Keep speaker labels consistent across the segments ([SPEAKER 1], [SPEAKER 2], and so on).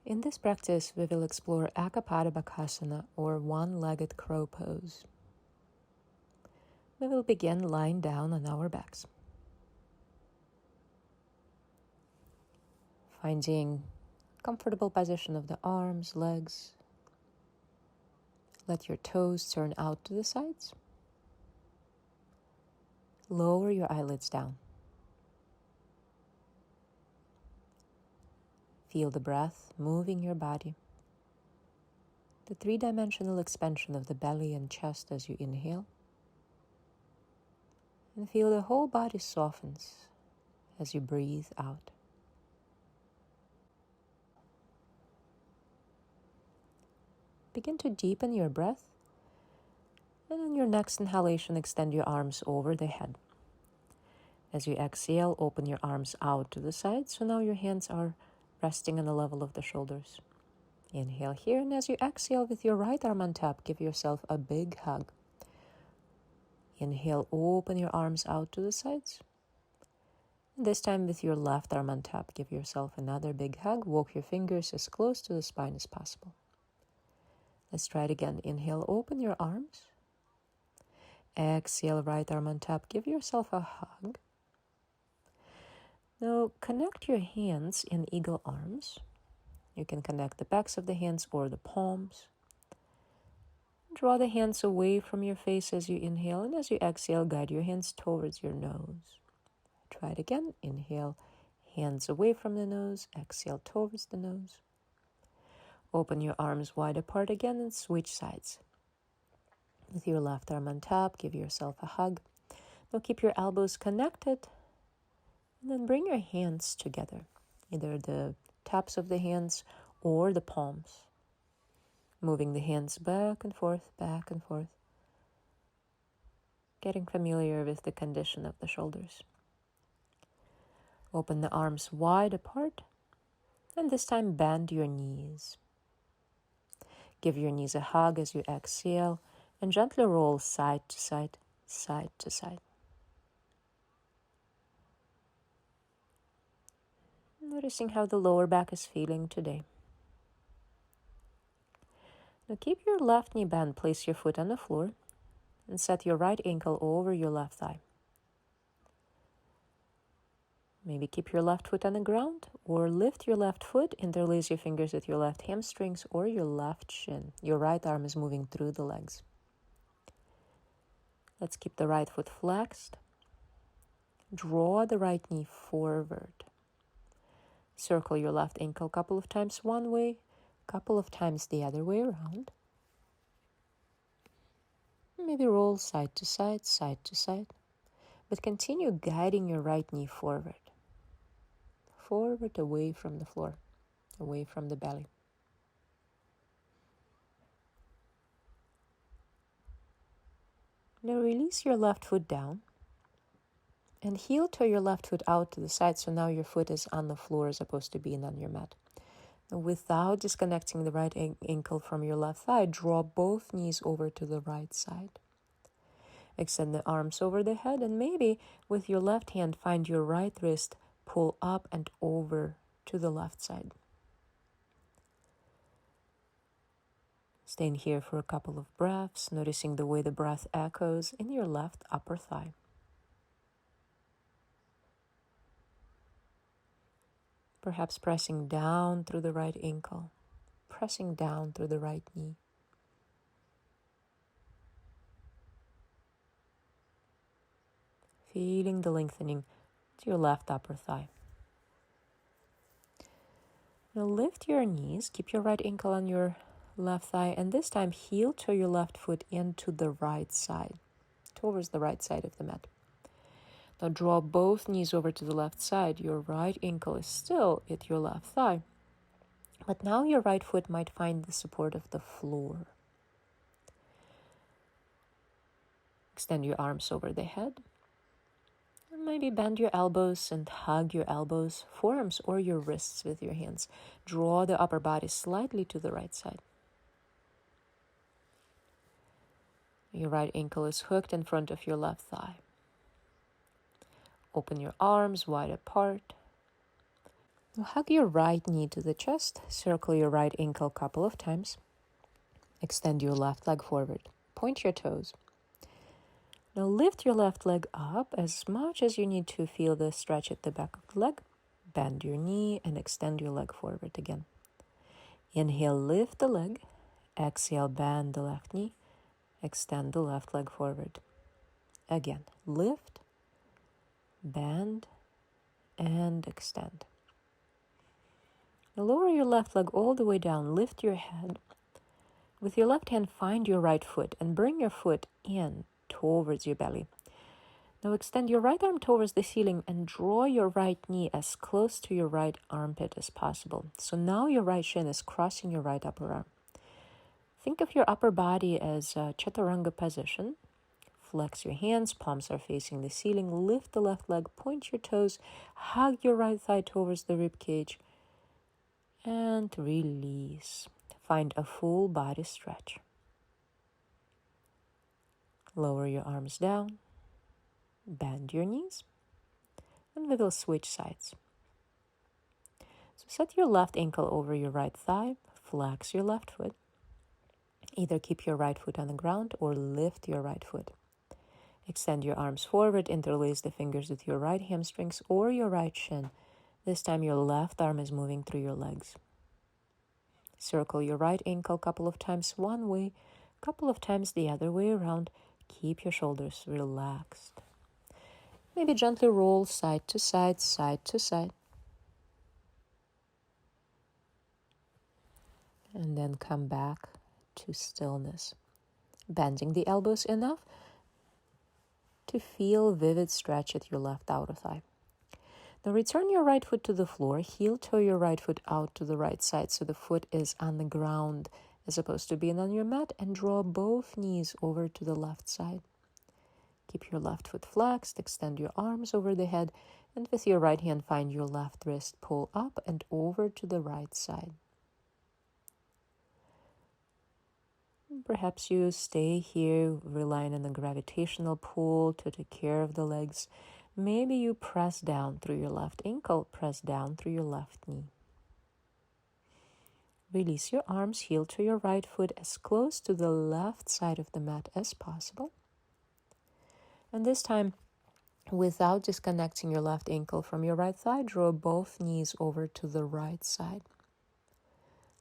[SPEAKER 1] In this practice, we will explore Eka Pada Bakasana, or one-legged crow pose. We will begin lying down on our backs. Finding comfortable position of the arms, legs. Let your toes turn out to the sides. Lower your eyelids down. Feel the breath moving your body. The three-dimensional expansion of the belly and chest as you inhale. And feel the whole body softens as you breathe out. Begin to deepen your breath. And on your next inhalation, extend your arms over the head. As you exhale, open your arms out to the side. So now your hands are resting on the level of the shoulders. Inhale here, and as you exhale with your right arm on top, give yourself a big hug. Inhale, open your arms out to the sides. And this time with your left arm on top, give yourself another big hug. Walk your fingers as close to the spine as possible. Let's try it again. Inhale, open your arms. Exhale, right arm on top, give yourself a hug. Now connect your hands in eagle arms. You can connect the backs of the hands or the palms. Draw the hands away from your face as you inhale, and as you exhale, guide your hands towards your nose. Try it again. Inhale, hands away from the nose. Exhale towards the nose. Open your arms wide apart again and switch sides. With your left arm on top, give yourself a hug. Now keep your elbows connected, and then bring your hands together, either the tops of the hands or the palms. Moving the hands back and forth, getting familiar with the condition of the shoulders. Open the arms wide apart, and this time bend your knees. Give your knees a hug as you exhale, and gently roll side to side, side to side. Noticing how the lower back is feeling today. Now keep your left knee bent, place your foot on the floor, and set your right ankle over your left thigh. Maybe keep your left foot on the ground, or lift your left foot, interlace your fingers with your left hamstrings or your left shin. Your right arm is moving through the legs. Let's keep the right foot flexed. Draw the right knee forward. Circle your left ankle a couple of times one way, couple of times the other way around. Maybe roll side to side, but continue guiding your right knee forward. Forward, away from the floor, away from the belly. Now release your left foot down and heel toe your left foot out to the side, so now your foot is on the floor as opposed to being on your mat. Now, without disconnecting the right ankle from your left thigh, draw both knees over to the right side. Extend the arms over the head, and maybe with your left hand, find your right wrist, pull up and over to the left side. Staying here for a couple of breaths, noticing the way the breath echoes in your left upper thigh. Perhaps pressing down through the right ankle, pressing down through the right knee. Feeling the lengthening to your left upper thigh. Now lift your knees, keep your right ankle on your left thigh, and this time heel toe your left foot into the right side, towards the right side of the mat. Now draw both knees over to the left side. Your right ankle is still at your left thigh, but now your right foot might find the support of the floor. Extend your arms over the head. And maybe bend your elbows and hug your elbows, forearms, or your wrists with your hands. Draw the upper body slightly to the right side. Your right ankle is hooked in front of your left thigh. Open your arms wide apart. Now hug your right knee to the chest, circle your right ankle a couple of times. Extend your left leg forward. Point your toes. Now lift your left leg up as much as you need to feel the stretch at the back of the leg. Bend your knee and extend your leg forward again. Inhale, lift the leg. Exhale, bend the left knee. Extend the left leg forward. Again, lift, bend, and extend. Now lower your left leg all the way down. Lift your head. With your left hand, find your right foot and bring your foot in towards your belly. Now extend your right arm towards the ceiling and draw your right knee as close to your right armpit as possible. So now your right shin is crossing your right upper arm. Think of your upper body as a chaturanga position. Flex your hands, palms are facing the ceiling. Lift the left leg, point your toes, hug your right thigh towards the rib cage, and release. Find a full body stretch. Lower your arms down, bend your knees, and we will switch sides. So set your left ankle over your right thigh, flex your left foot. Either keep your right foot on the ground or lift your right foot. Extend your arms forward, interlace the fingers with your right hamstrings or your right shin. This time your left arm is moving through your legs. Circle your right ankle a couple of times one way, a couple of times the other way around. Keep your shoulders relaxed. Maybe gently roll side to side, side to side. And then come back to stillness. Bending the elbows enough to feel vivid stretch at your left outer thigh. Now return your right foot to the floor, heel toe your right foot out to the right side so the foot is on the ground as opposed to being on your mat, and draw both knees over to the left side. Keep your left foot flexed, extend your arms over the head, and with your right hand find your left wrist, pull up and over to the right side. Perhaps you stay here relying on the gravitational pull to take care of the legs. Maybe you press down through your left ankle, press down through your left knee. Release your arms, heel to your right foot as close to the left side of the mat as possible. And this time, without disconnecting your left ankle from your right thigh, draw both knees over to the right side.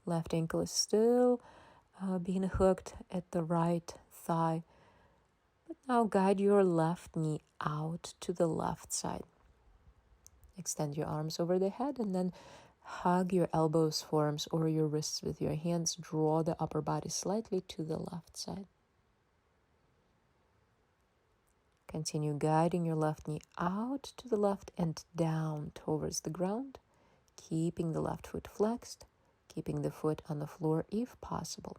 [SPEAKER 1] Left ankle is still being hooked at the right thigh. But now guide your left knee out to the left side. Extend your arms over the head and then hug your elbows, forearms, or your wrists with your hands. Draw the upper body slightly to the left side. Continue guiding your left knee out to the left and down towards the ground, keeping the left foot flexed, keeping the foot on the floor if possible.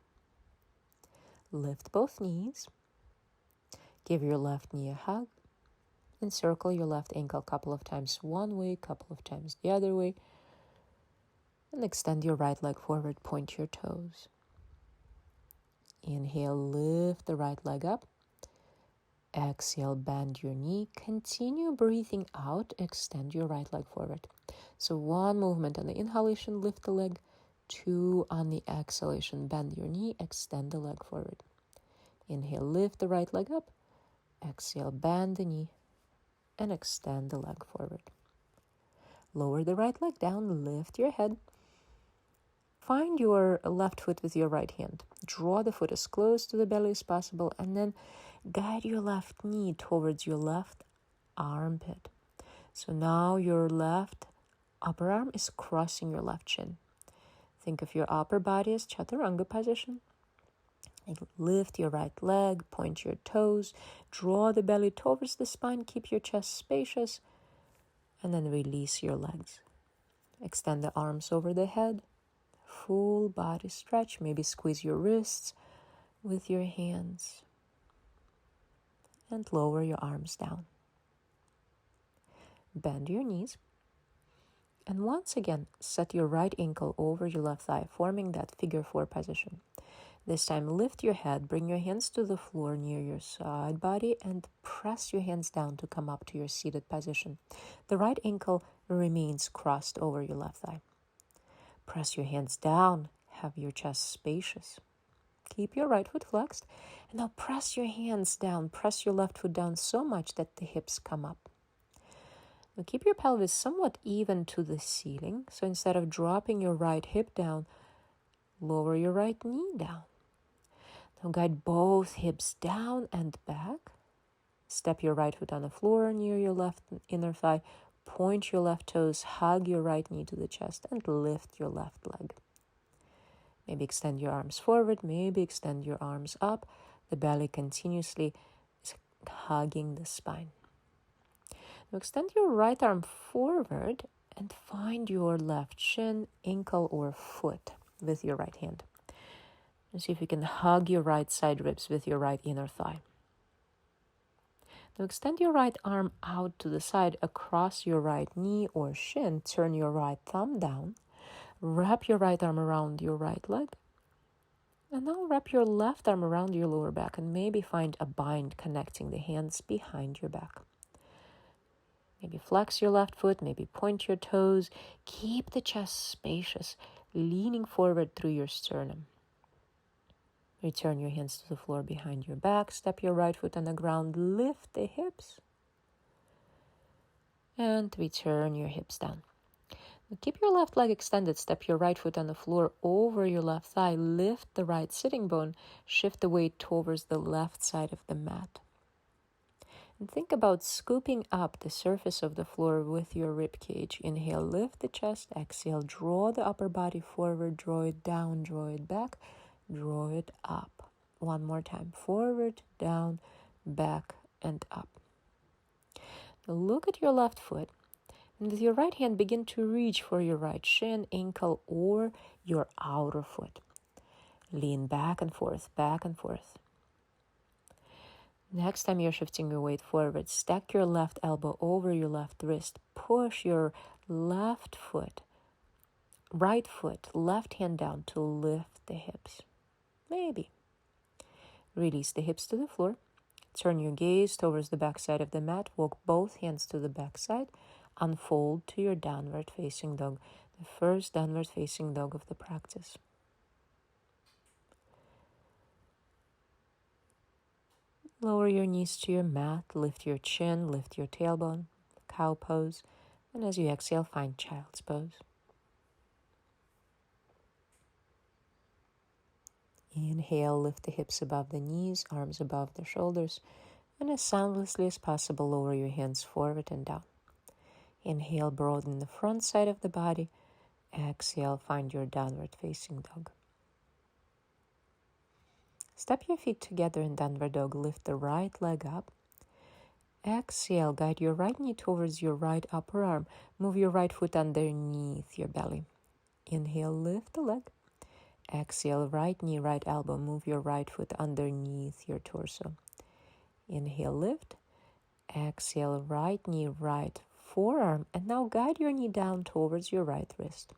[SPEAKER 1] Lift both knees. Give your left knee a hug. Encircle your left ankle a couple of times one way, a couple of times the other way. And extend your right leg forward, point your toes. Inhale, lift the right leg up. Exhale, bend your knee. Continue breathing out, extend your right leg forward. So one movement on the inhalation, lift the leg. Two on the exhalation, bend your knee, extend the leg forward. Inhale, lift the right leg up. Exhale, bend the knee and extend the leg forward. Lower the right leg down, lift your head. Find your left foot with your right hand. Draw the foot as close to the belly as possible and then guide your left knee towards your left armpit. So now your left upper arm is crossing your left shin. Think of your upper body as chaturanga position. And lift your right leg, point your toes, draw the belly towards the spine, keep your chest spacious, and then release your legs. Extend the arms over the head, full body stretch, maybe squeeze your wrists with your hands, and lower your arms down. Bend your knees, and once again, set your right ankle over your left thigh, forming that figure 4 position. This time, lift your head, bring your hands to the floor near your side body, and press your hands down to come up to your seated position. The right ankle remains crossed over your left thigh. Press your hands down, have your chest spacious. Keep your right foot flexed, and now press your hands down, press your left foot down so much that the hips come up. Now keep your pelvis somewhat even to the ceiling, so instead of dropping your right hip down, lower your right knee down. Now guide both hips down and back. Step your right foot on the floor near your left inner thigh. Point your left toes, hug your right knee to the chest, and lift your left leg. Maybe extend your arms forward, maybe extend your arms up. The belly continuously is hugging the spine. Now extend your right arm forward and find your left shin, ankle, or foot with your right hand. And see if you can hug your right side ribs with your right inner thigh. Now extend your right arm out to the side across your right knee or shin. Turn your right thumb down. Wrap your right arm around your right leg. And now wrap your left arm around your lower back and maybe find a bind connecting the hands behind your back. Maybe flex your left foot, maybe point your toes. Keep the chest spacious, leaning forward through your sternum. Return your hands to the floor behind your back. Step your right foot on the ground. Lift the hips. And return your hips down. Now keep your left leg extended. Step your right foot on the floor over your left thigh. Lift the right sitting bone. Shift the weight towards the left side of the mat. And think about scooping up the surface of the floor with your rib cage. Inhale, lift the chest. Exhale, draw the upper body forward. Draw it down, draw it back. Draw it up. One more time. Forward, down, back, and up. Now look at your left foot. And with your right hand, begin to reach for your right shin, ankle, or your outer foot. Lean back and forth, back and forth. Next time you're shifting your weight forward, stack your left elbow over your left wrist. Push your left foot, right foot, left hand down to lift the hips. Maybe. Release the hips to the floor. Turn your gaze towards the back side of the mat. Walk both hands to the back side. Unfold to your downward facing dog, the first downward facing dog of the practice. Lower your knees to your mat, lift your chin, lift your tailbone, cow pose, and as you exhale, find child's pose. Inhale, lift the hips above the knees, arms above the shoulders, and as soundlessly as possible, lower your hands forward and down. Inhale, broaden the front side of the body. Exhale, find your downward facing dog. Step your feet together in downward dog. Lift the right leg up. Exhale, guide your right knee towards your right upper arm. Move your right foot underneath your belly. Inhale, lift the leg. Exhale, right knee, right elbow. Move your right foot underneath your torso. Inhale, lift. Exhale, right knee, right forearm. And now guide your knee down towards your right wrist.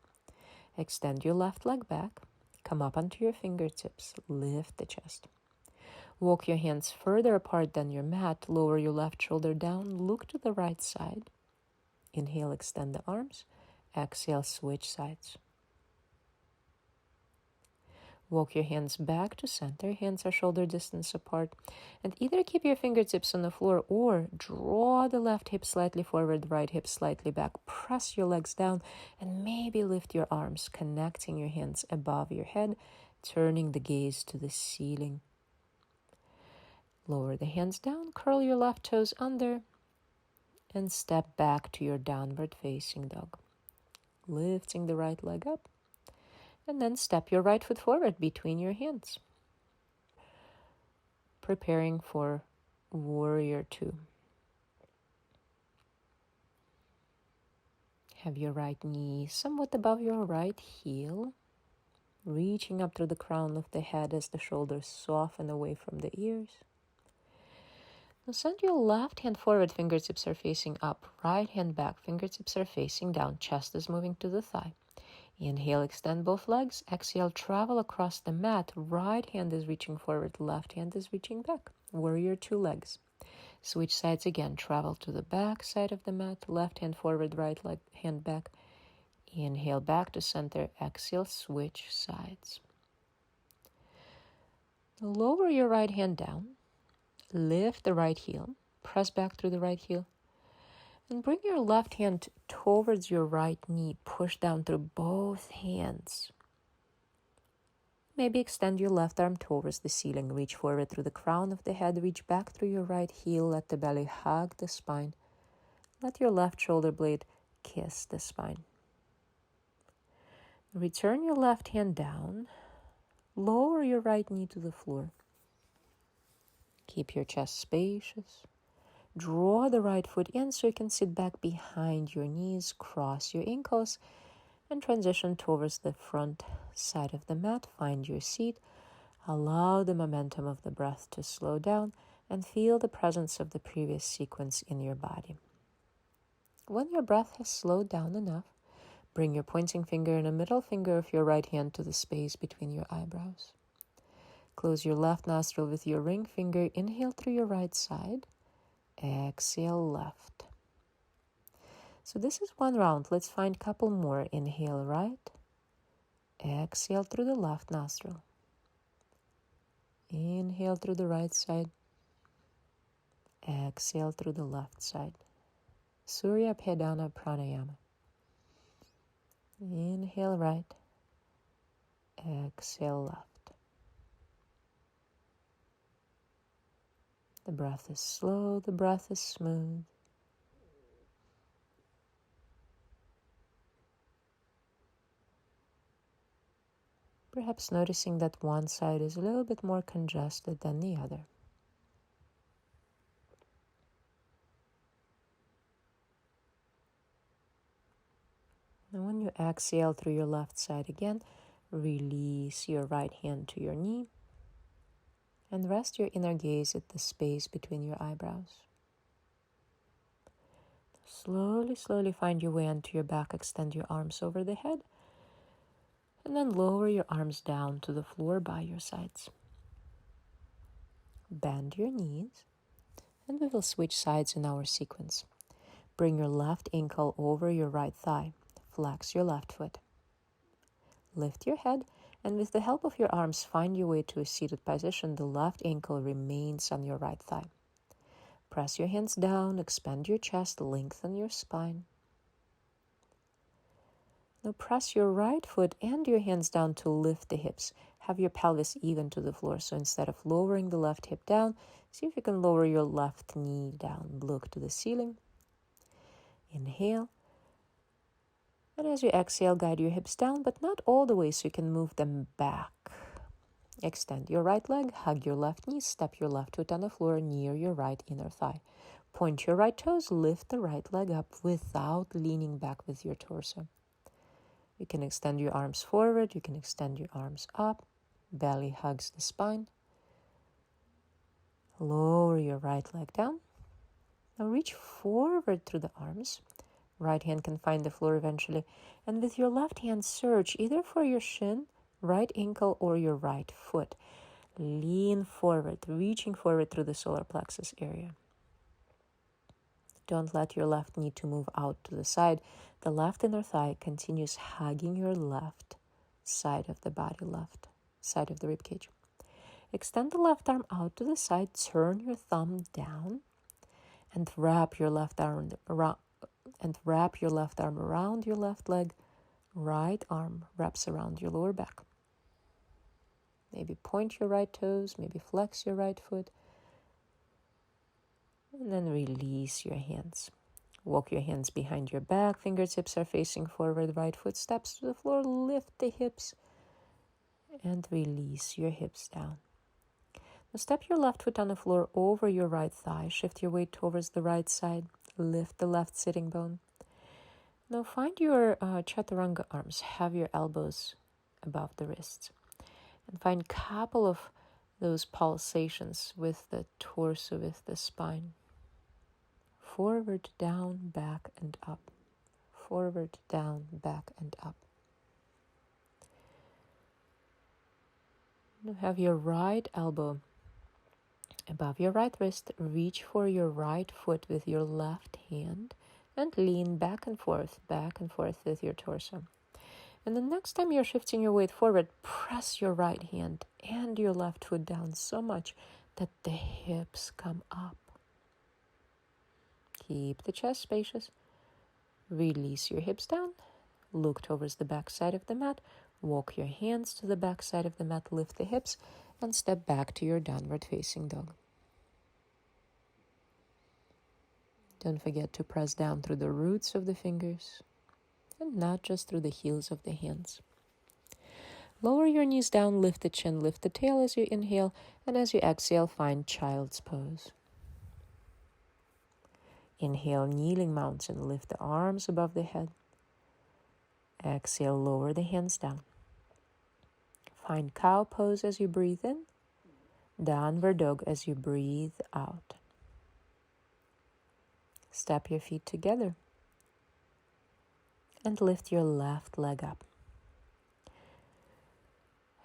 [SPEAKER 1] Extend your left leg back. Come up onto your fingertips. Lift the chest. Walk your hands further apart than your mat. Lower your left shoulder down. Look to the right side. Inhale, extend the arms. Exhale, switch sides. Walk your hands back to center. Hands are shoulder distance apart. And either keep your fingertips on the floor or draw the left hip slightly forward, right hip slightly back. Press your legs down and maybe lift your arms, connecting your hands above your head, turning the gaze to the ceiling. Lower the hands down, curl your left toes under, and step back to your downward facing dog. Lifting the right leg up. And then step your right foot forward between your hands. Preparing for Warrior Two. Have your right knee somewhat above your right heel. Reaching up through the crown of the head as the shoulders soften away from the ears. Now send your left hand forward, fingertips are facing up. Right hand back, fingertips are facing down. Chest is moving to the thigh. Inhale, extend both legs. Exhale, travel across the mat. Right hand is reaching forward, left hand is reaching back. Warrior two legs. Switch sides again. Travel to the back side of the mat. Left hand forward, right leg hand back. Inhale, back to center. Exhale, switch sides. Lower your right hand down. Lift the right heel. Press back through the right heel. And bring your left hand towards your right knee. Push down through both hands. Maybe extend your left arm towards the ceiling. Reach forward through the crown of the head. Reach back through your right heel. Let the belly hug the spine. Let your left shoulder blade kiss the spine. Return your left hand down. Lower your right knee to the floor. Keep your chest spacious. Draw the right foot in so you can sit back behind your knees. Cross your ankles and transition towards the front side of the mat. Find your seat. Allow the momentum of the breath to slow down and feel the presence of the previous sequence in your body. When your breath has slowed down enough, bring your pointing finger and a middle finger of your right hand to the space between your eyebrows. Close your left nostril with your ring finger. Inhale through your right side. Exhale left. So this is one round. Let's find a couple more. Inhale right. Exhale through the left nostril. Inhale through the right side. Exhale through the left side. Surya Pedana Pranayama. Inhale right. Exhale left. The breath is slow, the breath is smooth. Perhaps noticing that one side is a little bit more congested than the other. And when you exhale through your left side again, release your right hand to your knee and rest your inner gaze at the space between your eyebrows. Slowly, slowly find your way onto your back. Extend your arms over the head and then lower your arms down to the floor by your sides. Bend your knees and we will switch sides in our sequence. Bring your left ankle over your right thigh. Flex your left foot. Lift your head, and with the help of your arms, find your way to a seated position. The left ankle remains on your right thigh. Press your hands down, expand your chest, lengthen your spine. Now press your right foot and your hands down to lift the hips. Have your pelvis even to the floor. So instead of lowering the left hip down, see if you can lower your left knee down. Look to the ceiling. Inhale. And as you exhale, guide your hips down, but not all the way, so you can move them back. Extend your right leg, hug your left knee, step your left foot on the floor near your right inner thigh. Point your right toes, lift the right leg up without leaning back with your torso. You can extend your arms forward, you can extend your arms up, belly hugs the spine. Lower your right leg down. Now reach forward through the arms. Right hand can find the floor eventually. And with your left hand, search either for your shin, right ankle, or your right foot. Lean forward, reaching forward through the solar plexus area. Don't let your left knee to move out to the side. The left inner thigh continues hugging your left side of the body, left side of the ribcage. Extend the left arm out to the side. Turn your thumb down and wrap your left arm around. Your left leg. Right arm wraps around your lower back. Maybe point your right toes, maybe flex your right foot. And then release your hands. Walk your hands behind your back. Fingertips are facing forward. Right foot steps to the floor. Lift the hips and release your hips down. Now step your left foot on the floor over your right thigh. Shift your weight towards the right side. Lift the left sitting bone. Now find your chaturanga arms. Have your elbows above the wrists. And find a couple of those pulsations with the torso, with the spine. Forward, down, back, and up. Forward, down, back, and up. Have your right elbow above your right wrist. Reach for your right foot with your left hand and lean back and forth with your torso. And the next time you're shifting your weight forward, press your right hand and your left foot down so much that the hips come up. Keep the chest spacious. Release your hips down. Look towards the back side of the mat. Walk your hands to the back side of the mat. Lift the hips and step back to your downward facing dog. Don't forget to press down through the roots of the fingers and not just through the heels of the hands. Lower your knees down, lift the chin, lift the tail as you inhale, and as you exhale, find child's pose. Inhale, kneeling mountain, lift the arms above the head. Exhale, lower the hands down. Find cow pose as you breathe in, downward dog as you breathe out. Step your feet together and lift your left leg up.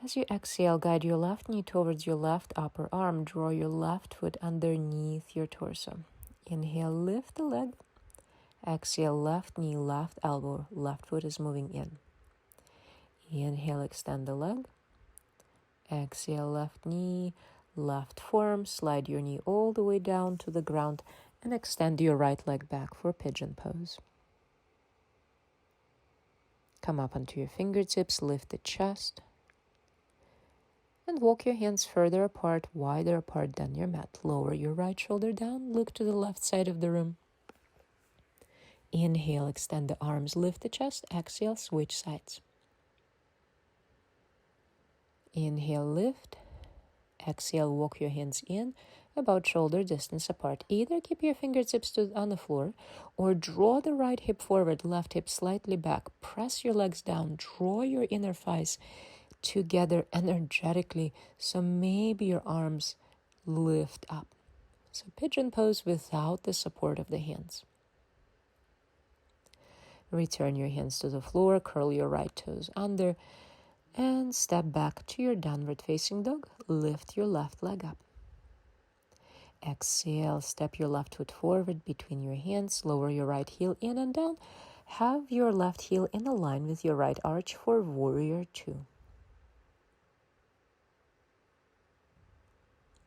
[SPEAKER 1] As you exhale, guide your left knee towards your left upper arm. Draw your left foot underneath your torso. Inhale, lift the leg. Exhale, left knee, left elbow, left foot is moving in. Inhale, extend the leg. Exhale, left knee, left forearm. Slide your knee all the way down to the ground and extend your right leg back for pigeon pose. Come up onto your fingertips, lift the chest. And walk your hands further apart, wider apart than your mat. Lower your right shoulder down, look to the left side of the room. Inhale, extend the arms, lift the chest. Exhale, switch sides. Inhale, lift. Exhale, walk your hands in, about shoulder distance apart. Either keep your fingertips on the floor or draw the right hip forward, left hip slightly back. Press your legs down, draw your inner thighs together energetically, so maybe your arms lift up. So pigeon pose without the support of the hands. Return your hands to the floor, curl your right toes under, and step back to your downward facing dog. Lift your left leg up. Exhale, step your left foot forward between your hands, lower your right heel in and down. Have your left heel in a line with your right arch for warrior two.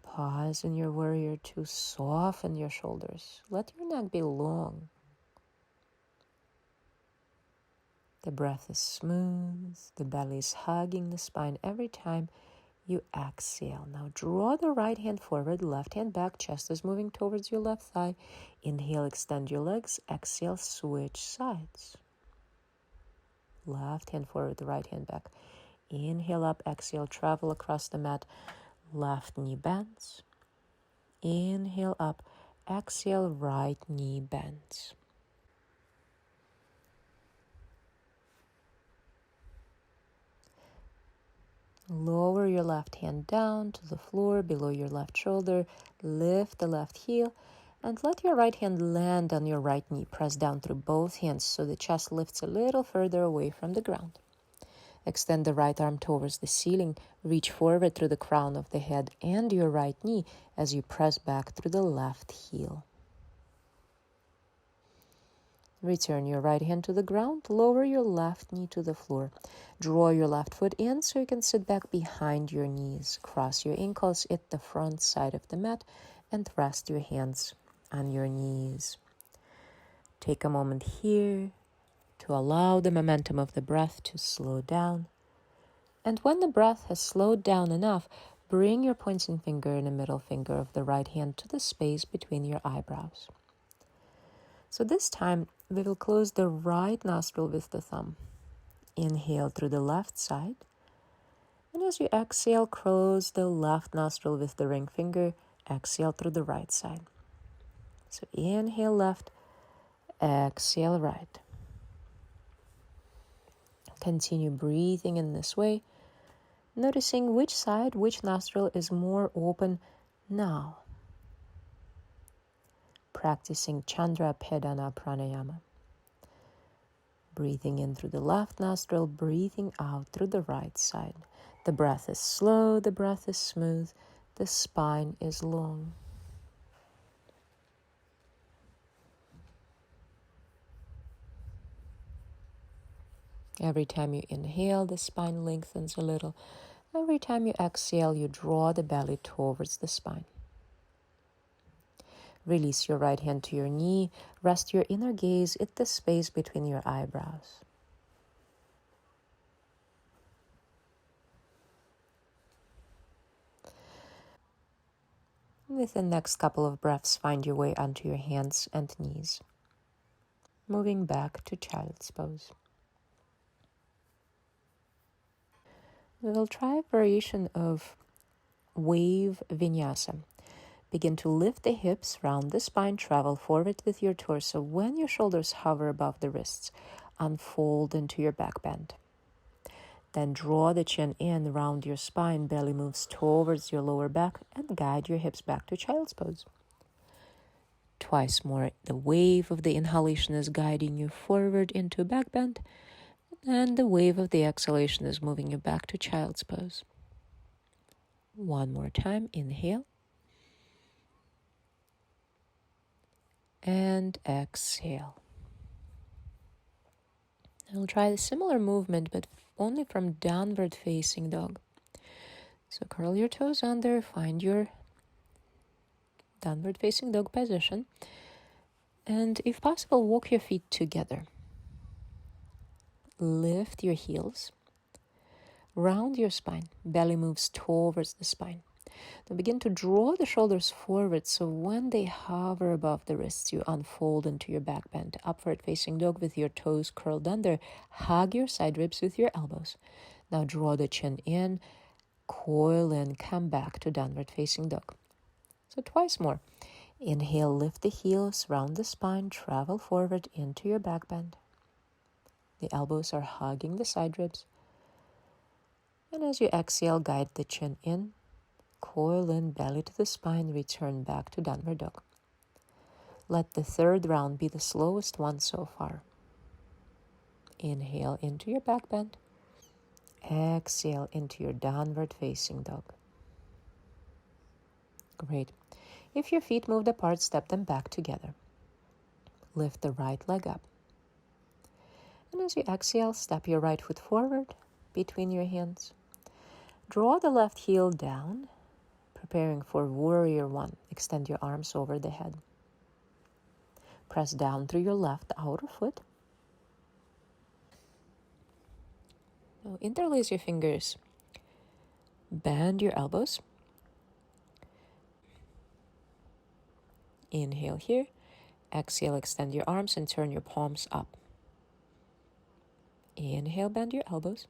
[SPEAKER 1] Pause in your warrior two, soften your shoulders. Let your neck be long. The breath is smooth, the belly is hugging the spine every time you exhale. Now draw the right hand forward, left hand back, chest is moving towards your left thigh. Inhale, extend your legs. Exhale, switch sides. Left hand forward, the right hand back. Inhale up, exhale, travel across the mat. Left knee bends. Inhale up, exhale, right knee bends. Lower your left hand down to the floor below your left shoulder. Lift the left heel and let your right hand land on your right knee. Press down through both hands so the chest lifts a little further away from the ground. Extend the right arm towards the ceiling. Reach forward through the crown of the head and your right knee as you press back through the left heel. Return your right hand to the ground. Lower your left knee to the floor. Draw your left foot in so you can sit back behind your knees. Cross your ankles at the front side of the mat and rest your hands on your knees. Take a moment here to allow the momentum of the breath to slow down. And when the breath has slowed down enough, bring your pointing finger and the middle finger of the right hand to the space between your eyebrows. So this time, we will close the right nostril with the thumb. Inhale through the left side. And as you exhale, close the left nostril with the ring finger. Exhale through the right side. So inhale left, exhale right. Continue breathing in this way, noticing which side, which nostril is more open now. Practicing Chandra Pedana Pranayama. Breathing in through the left nostril, breathing out through the right side. The breath is slow, the breath is smooth, the spine is long. Every time you inhale, the spine lengthens a little. Every time you exhale, you draw the belly towards the spine. Release your right hand to your knee. Rest your inner gaze at the space between your eyebrows. With the next couple of breaths, find your way onto your hands and knees. Moving back to child's pose. We will try a variation of wave vinyasa. Begin to lift the hips, round the spine, travel forward with your torso. When your shoulders hover above the wrists, unfold into your back bend. Then draw the chin in, round your spine, belly moves towards your lower back, and guide your hips back to child's pose. Twice more, the wave of the inhalation is guiding you forward into back bend, and the wave of the exhalation is moving you back to child's pose. One more time, inhale. And exhale. I'll try a similar movement, but only from downward facing dog. So curl your toes under, find your downward facing dog position, and if possible, walk your feet together. Lift your heels, round your spine, belly moves towards the spine. Now begin to draw the shoulders forward, so when they hover above the wrists, you unfold into your back bend. Upward facing dog with your toes curled under. Hug your side ribs with your elbows. Now draw the chin in, coil in, come back to downward facing dog. So twice more. Inhale, lift the heels, round the spine, travel forward into your back bend. The elbows are hugging the side ribs. And as you exhale, guide the chin in, coil in, belly to the spine, return back to downward dog. Let the third round be the slowest one so far. Inhale into your back bend. Exhale into your downward facing dog. Great. If your feet moved apart, step them back together. Lift the right leg up. And as you exhale, step your right foot forward between your hands. Draw the left heel down, preparing for warrior one. Extend your arms over the head. Press down through your left outer foot. Now interlace your fingers. Bend your elbows. Inhale here. Exhale, extend your arms and turn your palms up. Inhale, bend your elbows.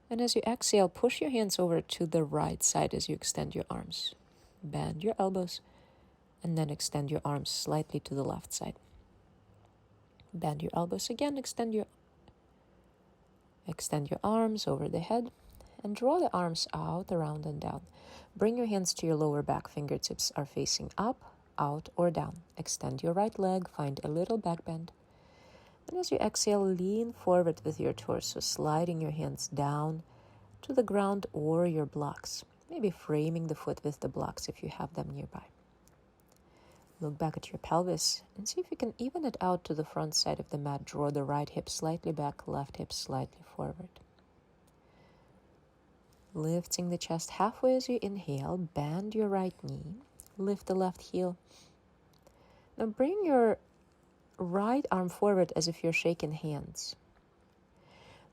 [SPEAKER 1] And as you exhale, push your hands over to the right side as you extend your arms. Bend your elbows and then extend your arms slightly to the left side. Bend your elbows again, extend your arms over the head and draw the arms out, around and down. Bring your hands to your lower back. Fingertips are facing up, out or down. Extend your right leg, find a little back bend. And as you exhale, lean forward with your torso, sliding your hands down to the ground or your blocks. Maybe framing the foot with the blocks if you have them nearby. Look back at your pelvis and see if you can even it out to the front side of the mat. Draw the right hip slightly back, left hip slightly forward. Lifting the chest halfway as you inhale, bend your right knee, lift the left heel. Now bring your right arm forward as if you're shaking hands.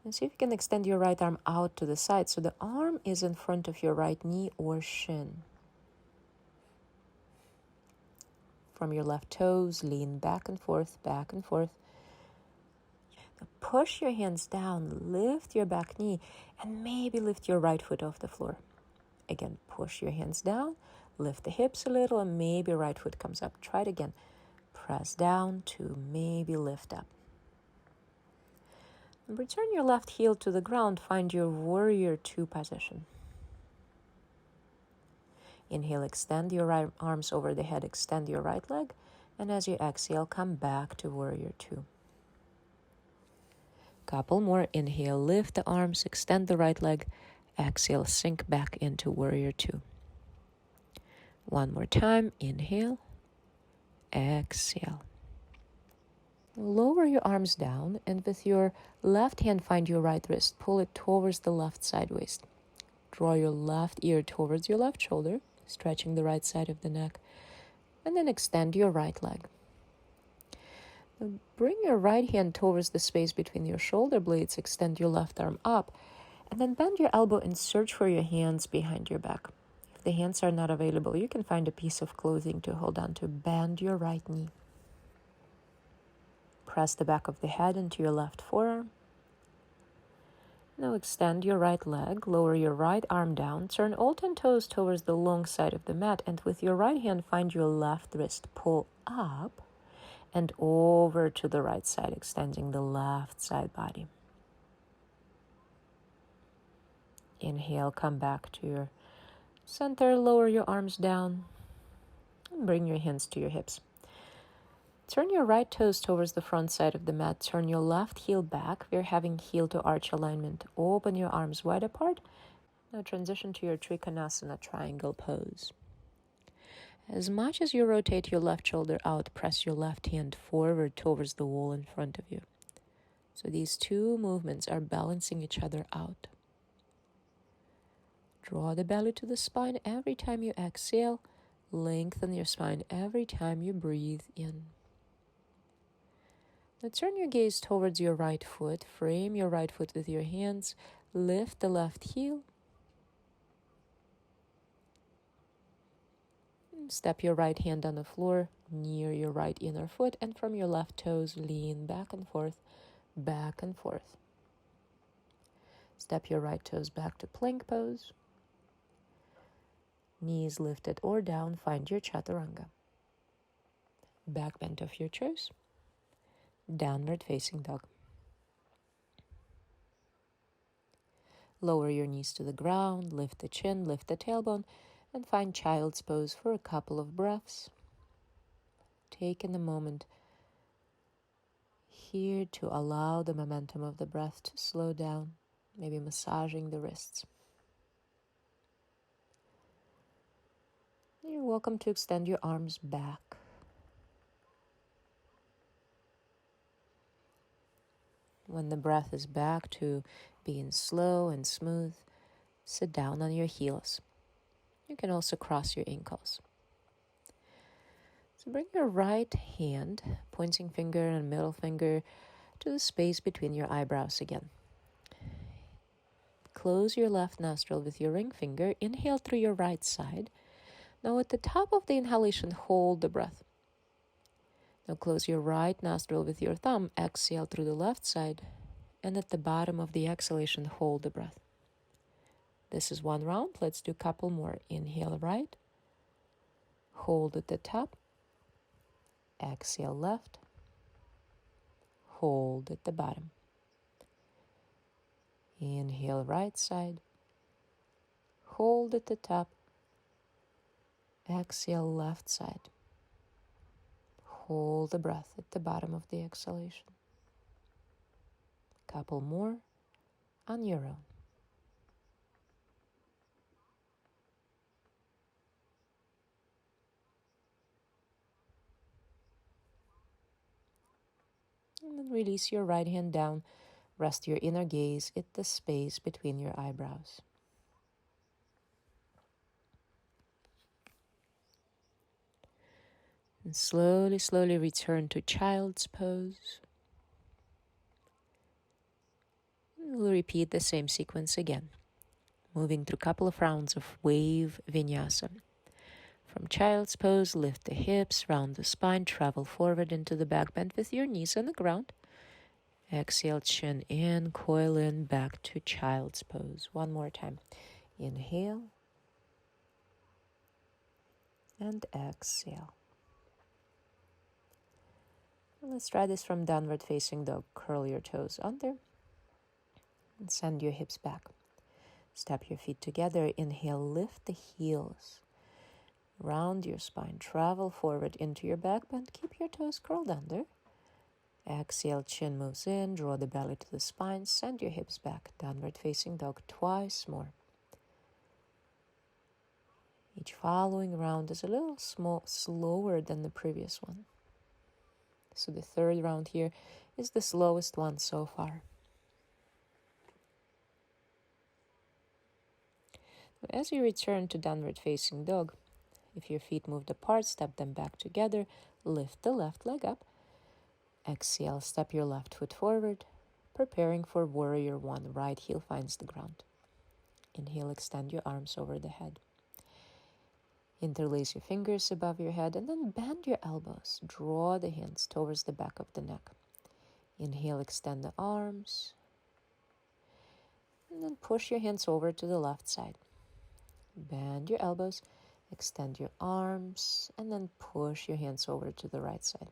[SPEAKER 1] And see if you can extend your right arm out to the side so the arm is in front of your right knee or shin. From your left toes, lean back and forth, back and forth. Now push your hands down, lift your back knee, and maybe lift your right foot off the floor. Again, push your hands down, lift the hips a little, and maybe right foot comes up. Try it again. Press down to maybe lift up. And return your left heel to the ground. Find your warrior two position. Inhale, extend your right arms over the head, extend your right leg. And as you exhale, come back to warrior two. Couple more. Inhale, lift the arms, extend the right leg. Exhale, sink back into warrior two. One more time. Inhale, exhale. Lower your arms down, and with your left hand, find your right wrist. Pull it towards the left side waist. Draw your left ear towards your left shoulder, stretching the right side of the neck. And then extend your right leg. Now bring your right hand towards the space between your shoulder blades. Extend your left arm up. And then bend your elbow and search for your hands behind your back. If the hands are not available, you can find a piece of clothing to hold on to. Bend your right knee. Press the back of the head into your left forearm. Now extend your right leg, lower your right arm down, turn all 10 toes towards the long side of the mat, and with your right hand, find your left wrist. Pull up and over to the right side, extending the left side body. Inhale, come back to your center, lower your arms down, and bring your hands to your hips. Turn your right toes towards the front side of the mat. Turn your left heel back. We're having heel to arch alignment. Open your arms wide apart. Now transition to your Trikonasana triangle pose. As much as you rotate your left shoulder out, press your left hand forward towards the wall in front of you. So these two movements are balancing each other out. Draw the belly to the spine every time you exhale. Lengthen your spine every time you breathe in. Now turn your gaze towards your right foot. Frame your right foot with your hands. Lift the left heel. Step your right hand on the floor near your right inner foot, and from your left toes, lean back and forth, back and forth. Step your right toes back to plank pose. Knees lifted or down, find your chaturanga. Back bend of your choice. Downward facing dog. Lower your knees to the ground, lift the chin, lift the tailbone, and find child's pose for a couple of breaths. Take in the moment here to allow the momentum of the breath to slow down, maybe massaging the wrists. You're welcome to extend your arms back. When the breath is back to being slow and smooth, sit down on your heels. You can also cross your ankles. So bring your right hand, pointing finger and middle finger, to the space between your eyebrows again. Close your left nostril with your ring finger. Inhale through your right side. Now at the top of the inhalation, hold the breath. Now close your right nostril with your thumb. Exhale through the left side. And at the bottom of the exhalation, hold the breath. This is one round. Let's do a couple more. Inhale right. Hold at the top. Exhale left. Hold at the bottom. Inhale right side. Hold at the top. Exhale left side. Hold the breath at the bottom of the exhalation. Couple more on your own. And then release your right hand down. Rest your inner gaze at the space between your eyebrows. And slowly, slowly return to child's pose. We'll repeat the same sequence again, moving through a couple of rounds of wave vinyasa. From child's pose, lift the hips, round the spine, travel forward into the back bend with your knees on the ground. Exhale, chin in, coil in, back to child's pose. One more time. Inhale and exhale. Let's try this from downward facing dog. Curl your toes under and send your hips back. Step your feet together. Inhale, lift the heels. Round your spine. Travel forward into your back bend. Keep your toes curled under. Exhale, chin moves in, draw the belly to the spine, send your hips back. Downward facing dog twice more. Each following round is a little slower than the previous one. So the third round here is the slowest one so far. As you return to downward facing dog, if your feet moved apart, step them back together, lift the left leg up. Exhale, step your left foot forward, preparing for warrior one. Right heel finds the ground. Inhale, extend your arms over the head. Interlace your fingers above your head and then bend your elbows. Draw the hands towards the back of the neck. Inhale, extend the arms. And then push your hands over to the left side. Bend your elbows, extend your arms, and then push your hands over to the right side.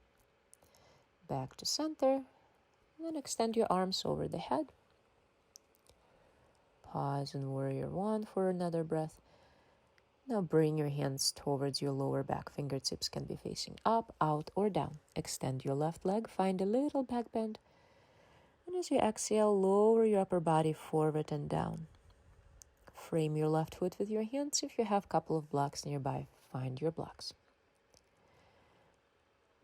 [SPEAKER 1] Back to center, and then extend your arms over the head. Pause in warrior one for another breath. Now bring your hands towards your lower back. Fingertips can be facing up, out, or down. Extend your left leg, find a little back bend. And as you exhale, lower your upper body forward and down. Frame your left foot with your hands. If you have a couple of blocks nearby, find your blocks.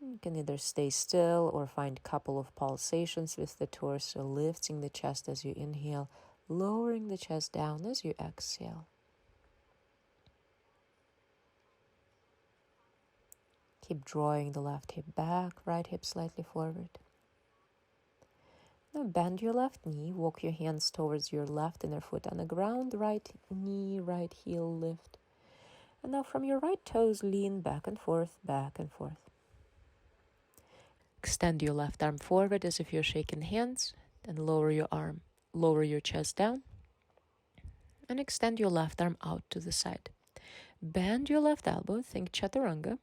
[SPEAKER 1] You can either stay still or find a couple of pulsations with the torso, lifting the chest as you inhale, lowering the chest down as you exhale. Keep drawing the left hip back, right hip slightly forward. Now bend your left knee, walk your hands towards your left inner foot on the ground, right knee, right heel lift. And now from your right toes, lean back and forth, back and forth. Extend your left arm forward as if you're shaking hands, then lower your chest down, and extend your left arm out to the side. Bend your left elbow, think chaturanga,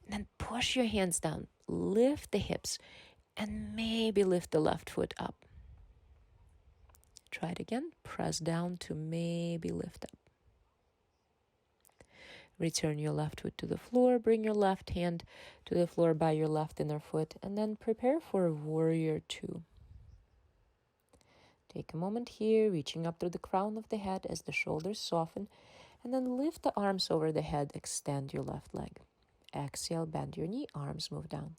[SPEAKER 1] and then push your hands down, lift the hips, and maybe lift the left foot up. Try it again. Press down to maybe lift up. Return your left foot to the floor. Bring your left hand to the floor by your left inner foot, and then prepare for warrior two. Take a moment here, reaching up through the crown of the head as the shoulders soften, and then lift the arms over the head. Extend your left leg. Exhale, bend your knee, arms move down.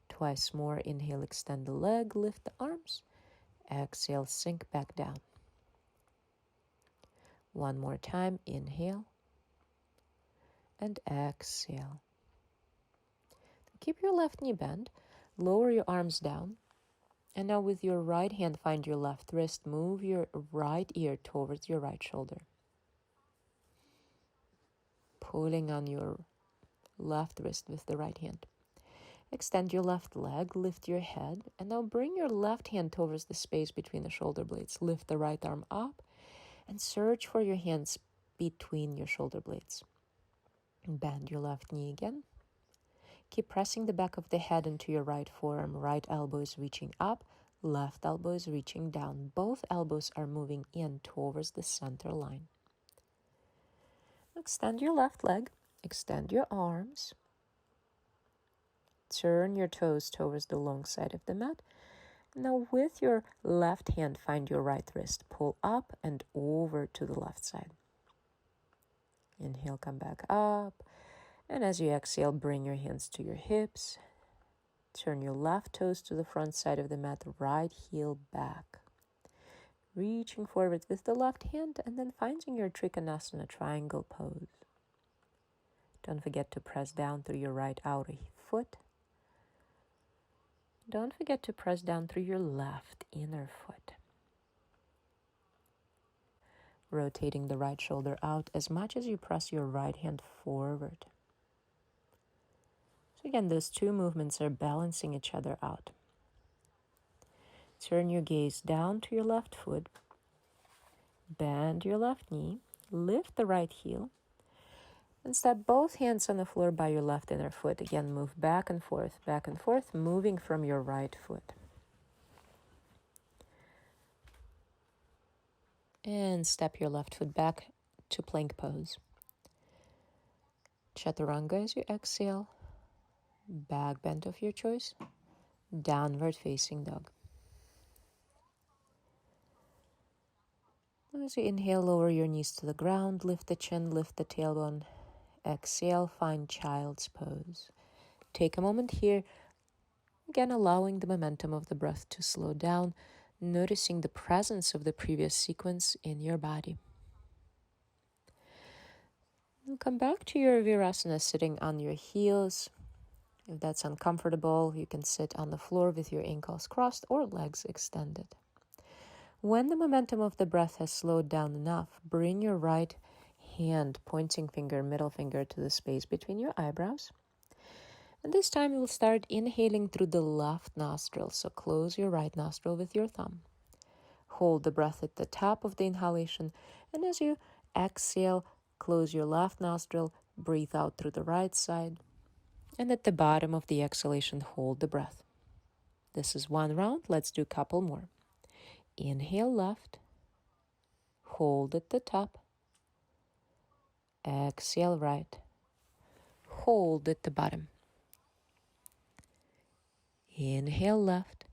[SPEAKER 1] Twice more. Inhale, extend the leg, lift the arms. Exhale, sink back down. One more time. Inhale and exhale. Keep your left knee bent. Lower your arms down. And now with your right hand, find your left wrist. Move your right ear towards your right shoulder. Pulling on your left wrist with the right hand. Extend your left leg, lift your head, and now bring your left hand towards the space between the shoulder blades. Lift the right arm up and search for your hands between your shoulder blades. Bend your left knee again. Keep pressing the back of the head into your right forearm. Right elbow is reaching up, left elbow is reaching down. Both elbows are moving in towards the center line. Extend your left leg, extend your arms. Turn your toes towards the long side of the mat. Now with your left hand, find your right wrist. Pull up and over to the left side. Inhale, come back up. And as you exhale, bring your hands to your hips. Turn your left toes to the front side of the mat, right heel back. Reaching forward with the left hand and then finding your Trikonasana triangle pose. Don't forget to press down through your right outer foot. Don't forget to press down through your left inner foot. Rotating the right shoulder out as much as you press your right hand forward. So again, those two movements are balancing each other out. Turn your gaze down to your left foot. Bend your left knee. Lift the right heel. And step both hands on the floor by your left inner foot. Again, move back and forth, moving from your right foot. And step your left foot back to plank pose. Chaturanga as you exhale. Back bend of your choice. Downward facing dog. As you inhale, lower your knees to the ground, lift the chin, lift the tailbone. Exhale, find child's pose. Take a moment here, again allowing the momentum of the breath to slow down, noticing the presence of the previous sequence in your body. And come back to your virasana, sitting on your heels. If that's uncomfortable, you can sit on the floor with your ankles crossed or legs extended. When the momentum of the breath has slowed down enough, bring your right hand, pointing finger, middle finger to the space between your eyebrows. And this time you will start inhaling through the left nostril. So close your right nostril with your thumb. Hold the breath at the top of the inhalation. And as you exhale, close your left nostril, breathe out through the right side. And at the bottom of the exhalation, hold the breath. This is one round. Let's do a couple more. Inhale left. Hold at the top. Exhale right. Hold at the bottom. Inhale left.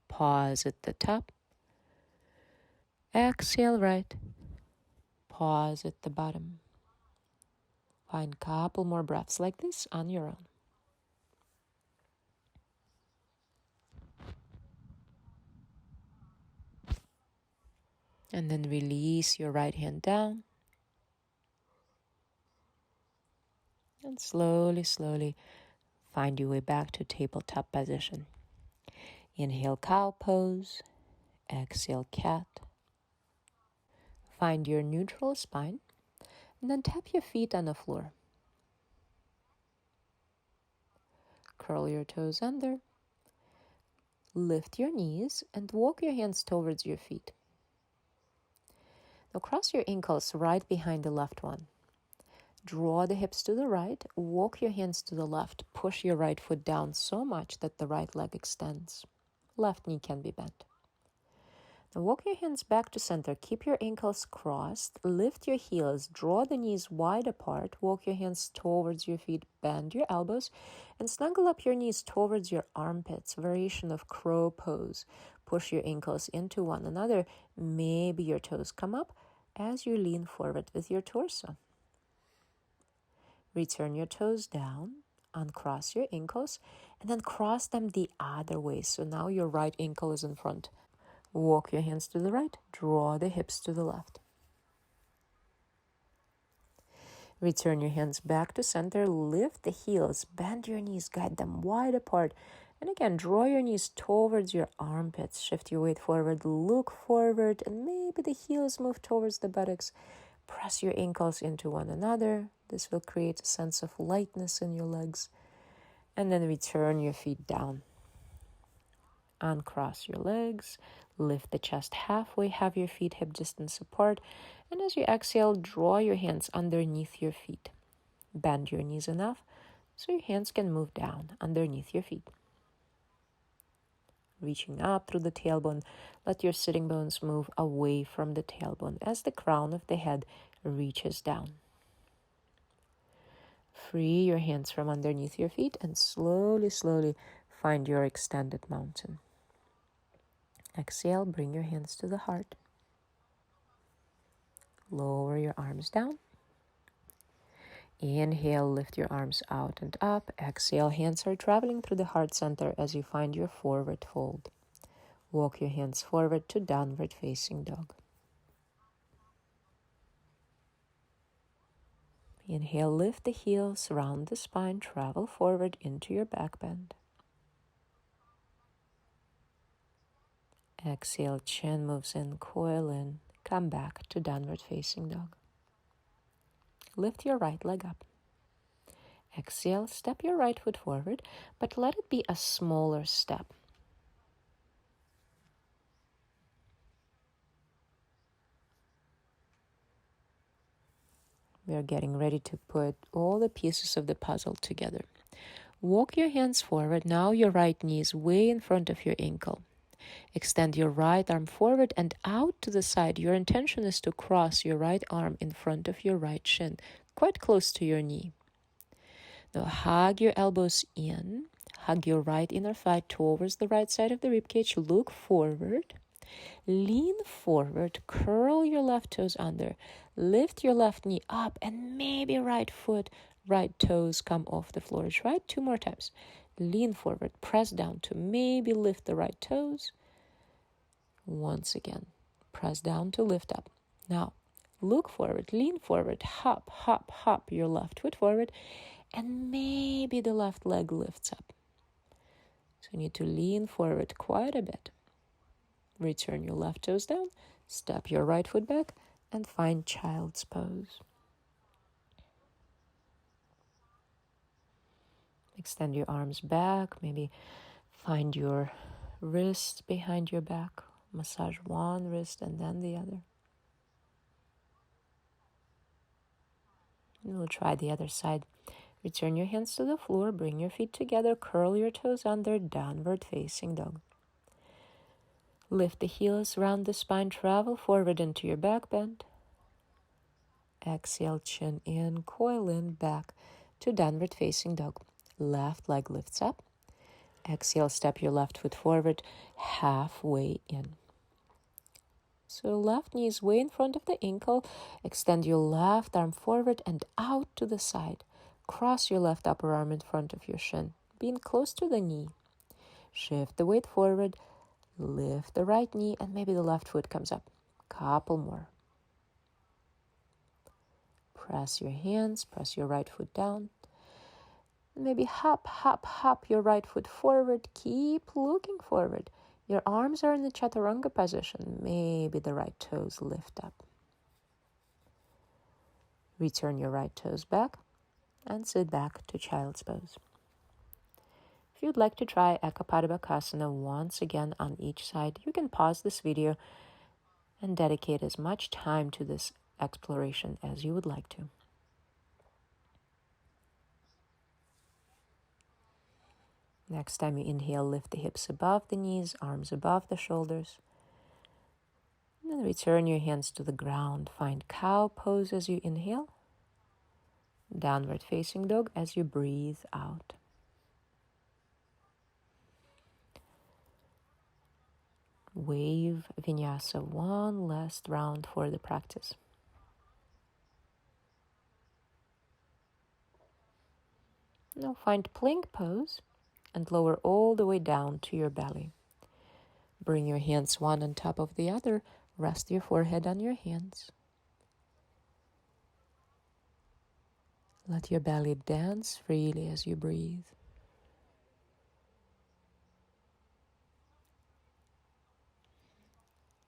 [SPEAKER 1] Pause at the top. Exhale right. Pause at the bottom. Find a couple more breaths like this on your own. And then release your right hand down. And slowly, slowly find your way back to tabletop position. Inhale, cow pose. Exhale, cat. Find your neutral spine. And then tap your feet on the floor. Curl your toes under. Lift your knees and walk your hands towards your feet. Now cross your ankles right behind the left one. Draw the hips to the right, walk your hands to the left, push your right foot down so much that the right leg extends. Left knee can be bent. Now walk your hands back to center, keep your ankles crossed, lift your heels, draw the knees wide apart, walk your hands towards your feet, bend your elbows, and snuggle up your knees towards your armpits, variation of crow pose. Push your ankles into one another, maybe your toes come up as you lean forward with your torso. Return your toes down, uncross your ankles, and then cross them the other way. So now your right ankle is in front. Walk your hands to the right, draw the hips to the left. Return your hands back to center, lift the heels, bend your knees, guide them wide apart. And again, draw your knees towards your armpits, shift your weight forward, look forward, and maybe the heels move towards the buttocks. Press your ankles into one another. This will create a sense of lightness in your legs. And then return your feet down. Uncross your legs, lift the chest halfway, have your feet hip distance apart, and as you exhale, draw your hands underneath your feet. Bend your knees enough so your hands can move down underneath your feet. Reaching up through the tailbone, let your sitting bones move away from the tailbone as the crown of the head reaches down. Free your hands from underneath your feet and slowly, slowly find your extended mountain. Exhale, bring your hands to the heart. Lower your arms down. Inhale, lift your arms out and up. Exhale, hands are traveling through the heart center as you find your forward fold. Walk your hands forward to downward facing dog. Inhale, lift the heels, round the spine, travel forward into your back bend. Exhale, chin moves in, coil in, come back to downward facing dog. Lift your right leg up. Exhale, step your right foot forward, but let it be a smaller step. We are getting ready to put all the pieces of the puzzle together. Walk your hands forward. Now your right knee is way in front of your ankle. Extend your right arm forward and out to the side. Your intention is to cross your right arm in front of your right shin, quite close to your knee. Now hug your elbows in, Hug your right inner thigh towards the right side of the ribcage. Look forward. Lean forward. Curl your left toes under. Lift your left knee up, and maybe right foot, right toes come off the floor. Try it 2 more times. Lean forward. Press down to maybe lift the right toes. Once again, press down to lift up. Now, look forward, lean forward, hop, hop, hop your left foot forward, and maybe the left leg lifts up. So you need to lean forward quite a bit. Return your left toes down, step your right foot back, and find child's pose. Extend your arms back, maybe find your wrists behind your back. Massage one wrist and then the other. And we'll try the other side. Return your hands to the floor, bring your feet together, curl your toes under, downward facing dog. Lift the heels, round the spine, travel forward into your back bend. Exhale, chin in, coil in, back to downward facing dog. Left leg lifts up. Exhale, step your left foot forward, halfway in. So left knee is way in front of the ankle. Extend your left arm forward and out to the side. Cross your left upper arm in front of your shin, being close to the knee. Shift the weight forward, lift the right knee, and maybe the left foot comes up. Couple more. Press your hands, press your right foot down. Maybe hop, hop, hop your right foot forward. Keep looking forward. Your arms are in the chaturanga position. Maybe the right toes lift up. Return your right toes back and sit back to child's pose. If you'd like to try Eka Pada Bakasana once again on each side, you can pause this video and dedicate as much time to this exploration as you would like to. Next time you inhale, lift the hips above the knees, arms above the shoulders. And then return your hands to the ground. Find cow pose as you inhale. Downward facing dog as you breathe out. Wave vinyasa one last round for the practice. Now find plank pose and lower all the way down to your belly. Bring your hands one on top of the other. Rest your forehead on your hands. Let your belly dance freely as you breathe.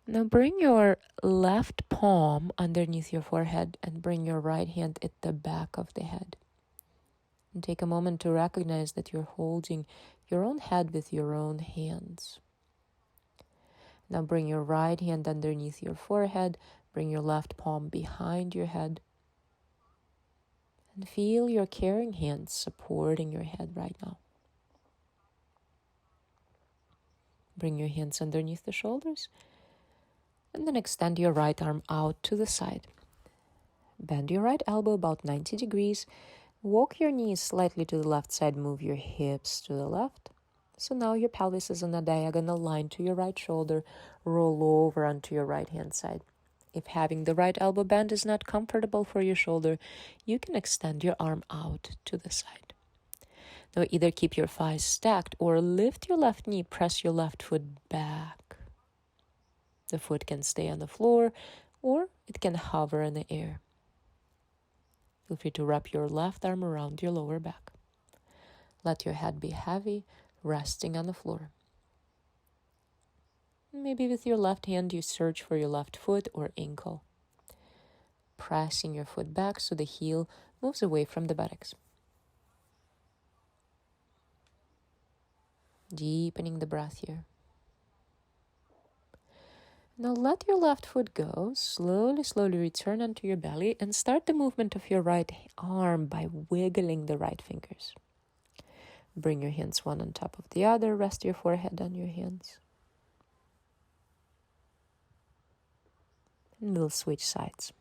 [SPEAKER 1] Now bring your left palm underneath your forehead and bring your right hand at the back of the head. And take a moment to recognize that you're holding your own head with your own hands. Now bring your right hand underneath your forehead. Bring your left palm behind your head. And feel your caring hands supporting your head right now. Bring your hands underneath the shoulders. And then extend your right arm out to the side. Bend your right elbow about 90 degrees. Walk your knees slightly to the left side. Move your hips to the left. So now your pelvis is in a diagonal line to your right shoulder. Roll over onto your right hand side. If having the right elbow bend is not comfortable for your shoulder, you can extend your arm out to the side. Now either keep your thighs stacked or lift your left knee, press your left foot back. The foot can stay on the floor or it can hover in the air. Feel free to wrap your left arm around your lower back. Let your head be heavy, resting on the floor. Maybe with your left hand you search for your left foot or ankle. Pressing your foot back so the heel moves away from the buttocks. Deepening the breath here. Now let your left foot go. Slowly return onto your belly and start the movement of your right arm by wiggling the right fingers. Bring your hands one on top of the other. Rest your forehead on your hands. And we'll switch sides.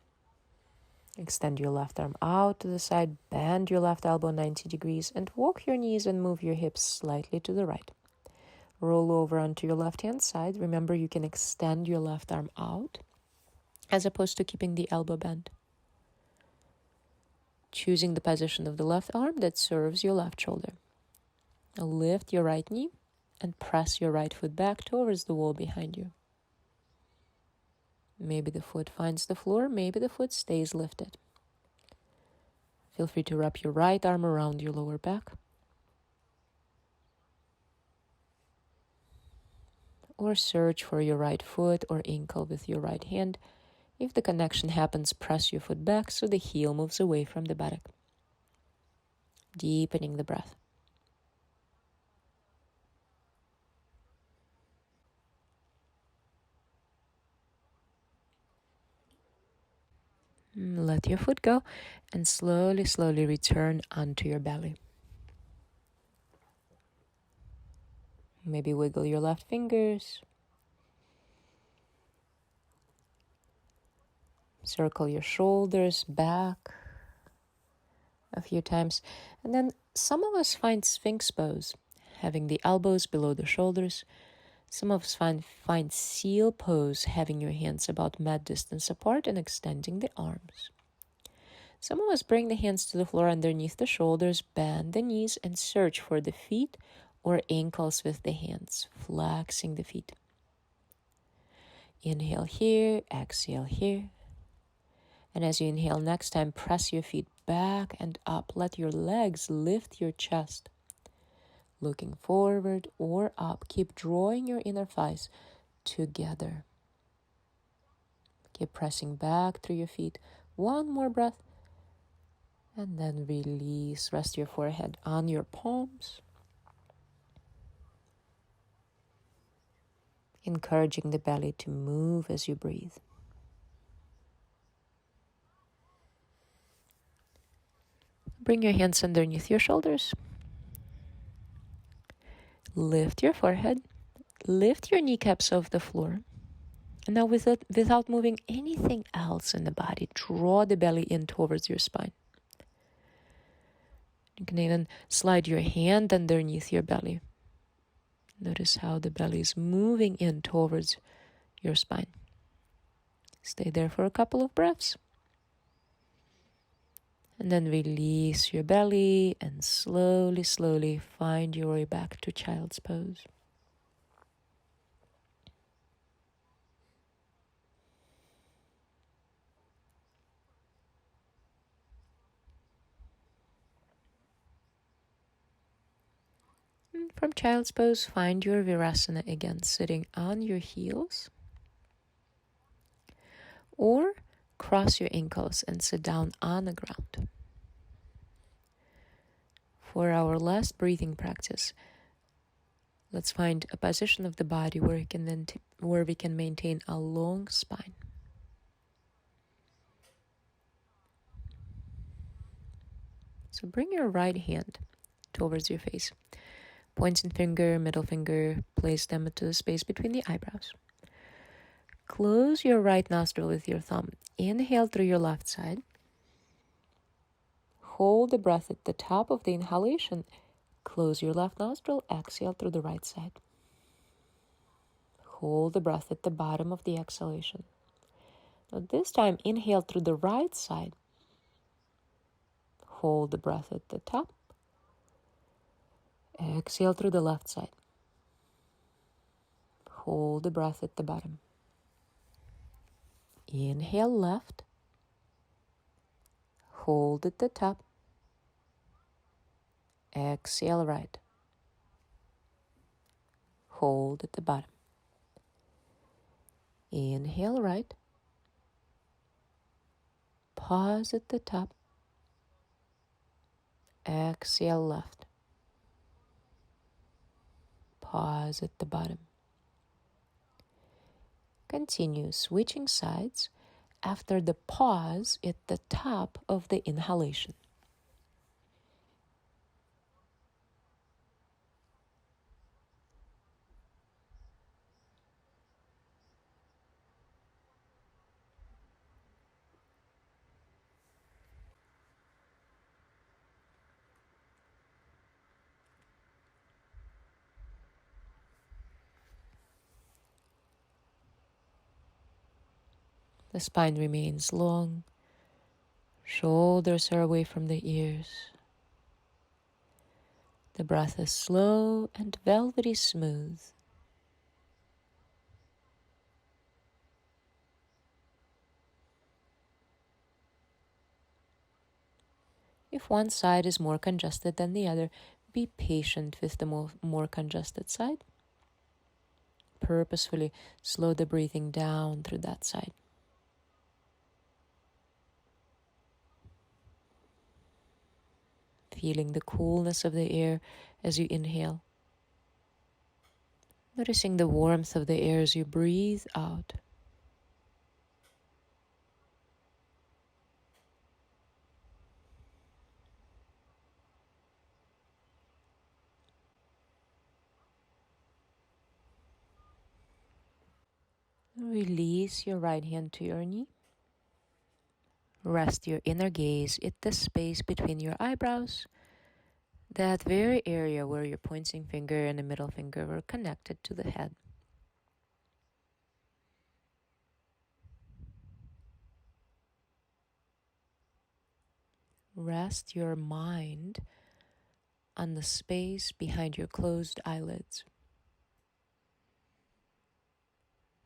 [SPEAKER 1] Extend your left arm out to the side, bend your left elbow 90 degrees, and walk your knees and move your hips slightly to the right. Roll over onto your left-hand side. Remember, you can extend your left arm out as opposed to keeping the elbow bent. Choosing the position of the left arm that serves your left shoulder. Now lift your right knee and press your right foot back towards the wall behind you. Maybe the foot finds the floor, maybe the foot stays lifted. Feel free to wrap your right arm around your lower back. Or search for your right foot or ankle with your right hand. If the connection happens, press your foot back so the heel moves away from the buttock. Deepening the breath. Let your foot go and slowly, slowly return onto your belly. Maybe wiggle your left fingers. Circle your shoulders back a few times. And then some of us find Sphinx pose, having the elbows below the shoulders. Some of us find seal pose, having your hands about mat distance apart and extending the arms. Some of us bring the hands to the floor underneath the shoulders, bend the knees, and search for the feet or ankles with the hands, flexing the feet. Inhale here, exhale here. And as you inhale next time, press your feet back and up. Let your legs lift your chest. Looking forward or up. Keep drawing your inner thighs together. Keep pressing back through your feet. One more breath. And then release. Rest your forehead on your palms. Encouraging the belly to move as you breathe. Bring your hands underneath your shoulders. Lift your forehead. Lift your kneecaps off the floor. And now without moving anything else in the body, draw the belly in towards your spine. You can even slide your hand underneath your belly. Notice how the belly is moving in towards your spine. Stay there for a couple of breaths. And then release your belly and slowly, slowly find your way back to child's pose. And from child's pose, find your Virasana again, sitting on your heels. Or cross your ankles and sit down on the ground. For our last breathing practice, let's find a position of the body where we can maintain a long spine. So bring your right hand towards your face. Pointing finger, middle finger, place them into the space between the eyebrows. Close your right nostril with your thumb. Inhale through your left side. Hold the breath at the top of the inhalation. Close your left nostril. Exhale through the right side. Hold the breath at the bottom of the exhalation. Now this time, inhale through the right side. Hold the breath at the top. Exhale through the left side. Hold the breath at the bottom. Inhale left. Hold at the top. Exhale right. Hold at the bottom. Inhale right. Pause at the top. Exhale left. Pause at the bottom. Continue switching sides after the pause at the top of the inhalation. The spine remains long. Shoulders are away from the ears. The breath is slow and velvety smooth. If one side is more congested than the other, be patient with the more congested side. Purposefully slow the breathing down through that side. Feeling the coolness of the air as you inhale. Noticing the warmth of the air as you breathe out. Release your right hand to your knee. Rest your inner gaze at the space between your eyebrows, that very area where your pointing finger and the middle finger were connected to the head. Rest your mind on the space behind your closed eyelids.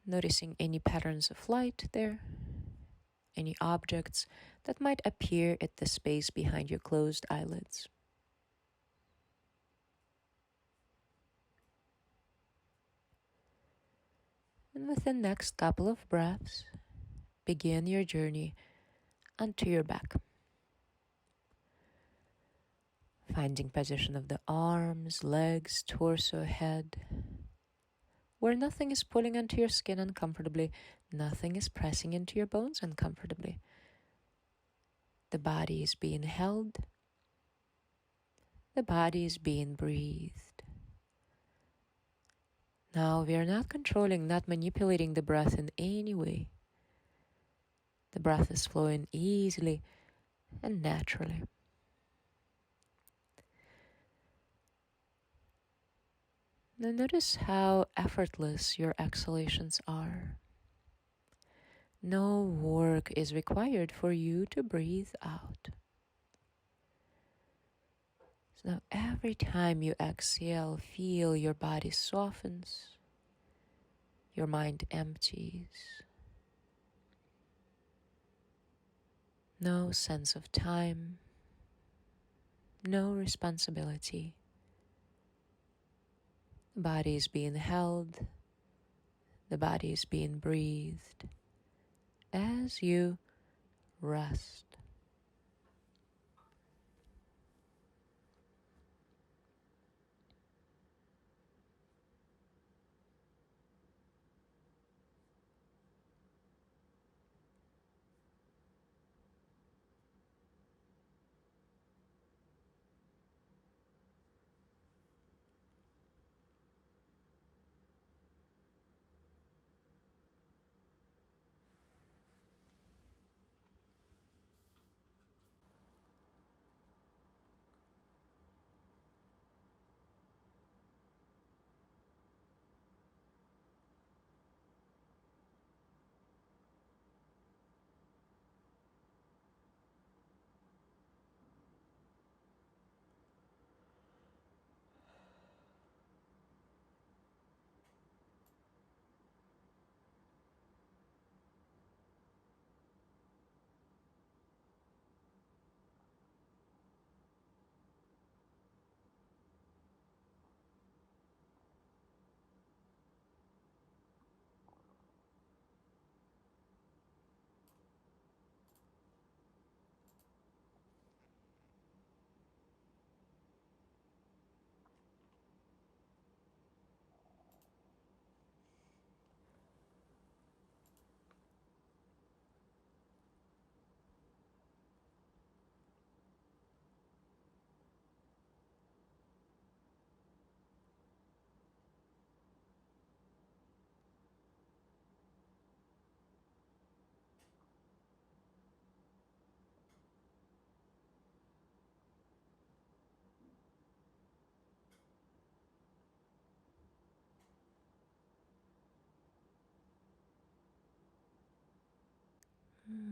[SPEAKER 1] Noticing any patterns of light there, any objects that might appear at the space behind your closed eyelids. And with the next couple of breaths, begin your journey onto your back. Finding position of the arms, legs, torso, head, where nothing is pulling onto your skin uncomfortably, nothing is pressing into your bones uncomfortably. The body is being held, the body is being breathed. Now we are not controlling, not manipulating the breath in any way. The breath is flowing easily and naturally. Now notice how effortless your exhalations are. No work is required for you to breathe out. So now every time you exhale, feel your body softens, your mind empties. No sense of time, no responsibility. The body is being held, the body is being breathed as you rest.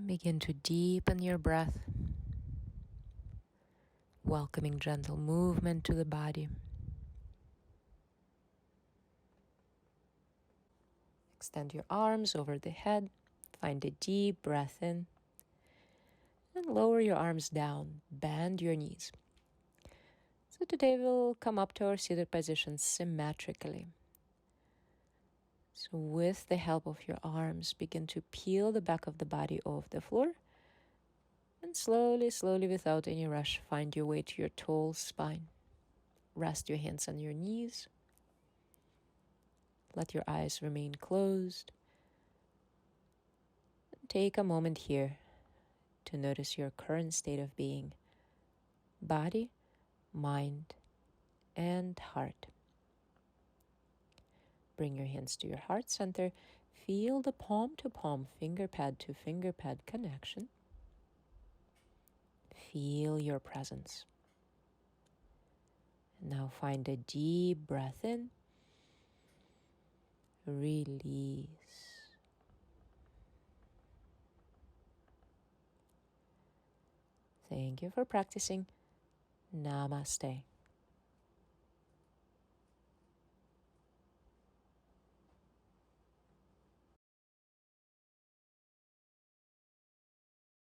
[SPEAKER 1] Begin to deepen your breath, welcoming gentle movement to the body. Extend your arms over the head. Find a deep breath in. And lower your arms down. Bend your knees. So today we'll come up to our seated position symmetrically. So with the help of your arms, begin to peel the back of the body off the floor. And slowly, without any rush, find your way to your tall spine. Rest your hands on your knees. Let your eyes remain closed. And take a moment here to notice your current state of being. Body, mind, and heart. Bring your hands to your heart center. Feel the palm-to-palm, finger-pad-to-finger-pad connection. Feel your presence. Now find a deep breath in. Release. Thank you for practicing. Namaste.